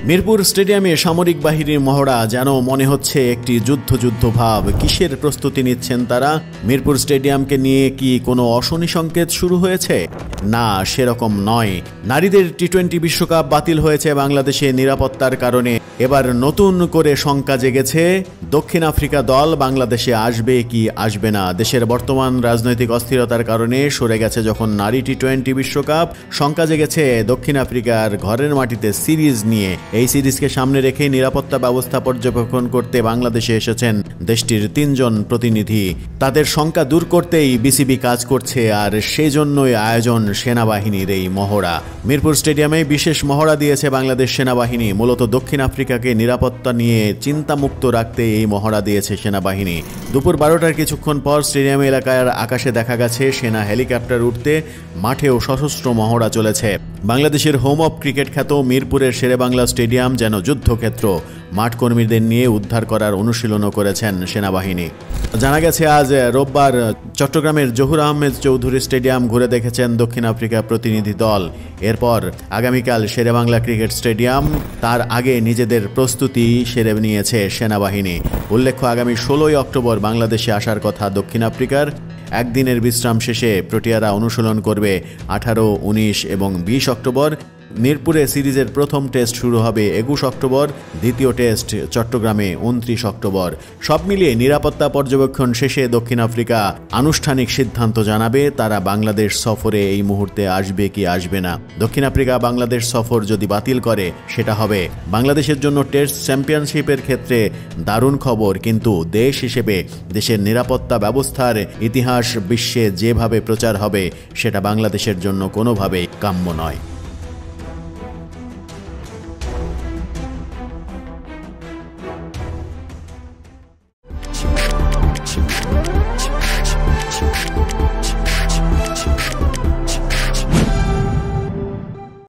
মিরপুর স্টেডিয়ামে সামরিক বাহিনীর মহড়া যেন মনে হচ্ছে একটি যুদ্ধ ভাব। কিসের প্রস্তুতি নিচ্ছেন তারা? মিরপুর স্টেডিয়ামকে নিয়ে কি কোনো অশনি সংকেত শুরু হয়েছে? না, সেরকম নয়। নারীদের টি-20 বিশ্বকাপ বাতিল হয়েছে বাংলাদেশে নিরাপত্তার কারণে। এবার নতুন করে শঙ্কা জেগেছে দক্ষিণ আফ্রিকা দল বাংলাদেশে আসবে কি আসবে না। দেশের বর্তমান রাজনৈতিক অস্থিরতার কারণে সরে গেছে যখন নারী টি-20 বিশ্বকাপ, শঙ্কা জেগেছে দক্ষিণ আফ্রিকার ঘরের মাটিতে সিরিজ নিয়ে। এই সিরিজকে সামনে রেখে নিরাপত্তা ব্যবস্থা পর্যবেক্ষণ করতে বাংলাদেশে এসেছেন দেশটির 3 জন প্রতিনিধি। তাদের শঙ্কা দূর করতেই বিসিবি কাজ করছে, আর সেই জন্যই আয়োজন সেনাবাহিনীর এই মহড়া। মিরপুর স্টেডিয়ামে বিশেষ মহড়া দিয়েছে বাংলাদেশ সেনাবাহিনী। মূলত দক্ষিণ আফ্রিকাকে নিরাপত্তা নিয়ে চিন্তামুক্ত রাখতে এই মহড়া দিয়েছে সেনাবাহিনী। দুপুর 12টার কিছুক্ষণ পর স্টেডিয়াম এলাকার আকাশে দেখা গেছে সেনা হেলিকপ্টার উঠতে, মাঠেও সশস্ত্র মহড়া চলেছে। বাংলাদেশের হোম অফ ক্রিকেট খ্যাত মিরপুরের শেরেবাংলা স্টেডিয়াম যেন যুদ্ধক্ষেত্র। মাঠ কর্মীদের নিয়ে উদ্ধার করার অনুশীলনও করেছেন সেনাবাহিনী। জানা গেছে আজ রোববার চট্টগ্রামের জহুর আহমেদ চৌধুরী স্টেডিয়াম ঘুরে দেখেছেন দক্ষিণ আফ্রিকা প্রতিনিধি দল। এরপর আগামীকাল শেরেবাংলা ক্রিকেট স্টেডিয়াম, তার আগে নিজেদের প্রস্তুতি সেরে নিয়েছে সেনাবাহিনী। উল্লেখ্য, আগামী 16ই অক্টোবর বাংলাদেশে আসার কথা দক্ষিণ আফ্রিকার। একদিনের বিশ্রাম শেষে প্রোটিয়ারা অনুশীলন করবে 18, 19 এবং 20 অক্টোবর। মিরপুরে সিরিজের প্রথম টেস্ট শুরু হবে 21 অক্টোবর, দ্বিতীয় টেস্ট চট্টগ্রামে 29 অক্টোবর। সব মিলিয়ে নিরাপত্তা পর্যবেক্ষণ শেষে দক্ষিণ আফ্রিকা আনুষ্ঠানিক সিদ্ধান্ত জানাবে তারা বাংলাদেশ সফরে এই মুহূর্তে আসবে কি আসবে না। দক্ষিণ আফ্রিকা বাংলাদেশ সফর যদি বাতিল করে সেটা হবে বাংলাদেশের জন্য টেস্ট চ্যাম্পিয়নশিপের ক্ষেত্রে দারুণ খবর, কিন্তু দেশ হিসেবে দেশের নিরাপত্তা ব্যবস্থার ইতিহাস বিশ্বে যেভাবে প্রচার হবে সেটা বাংলাদেশের জন্য কোনোভাবেই কাম্য নয়।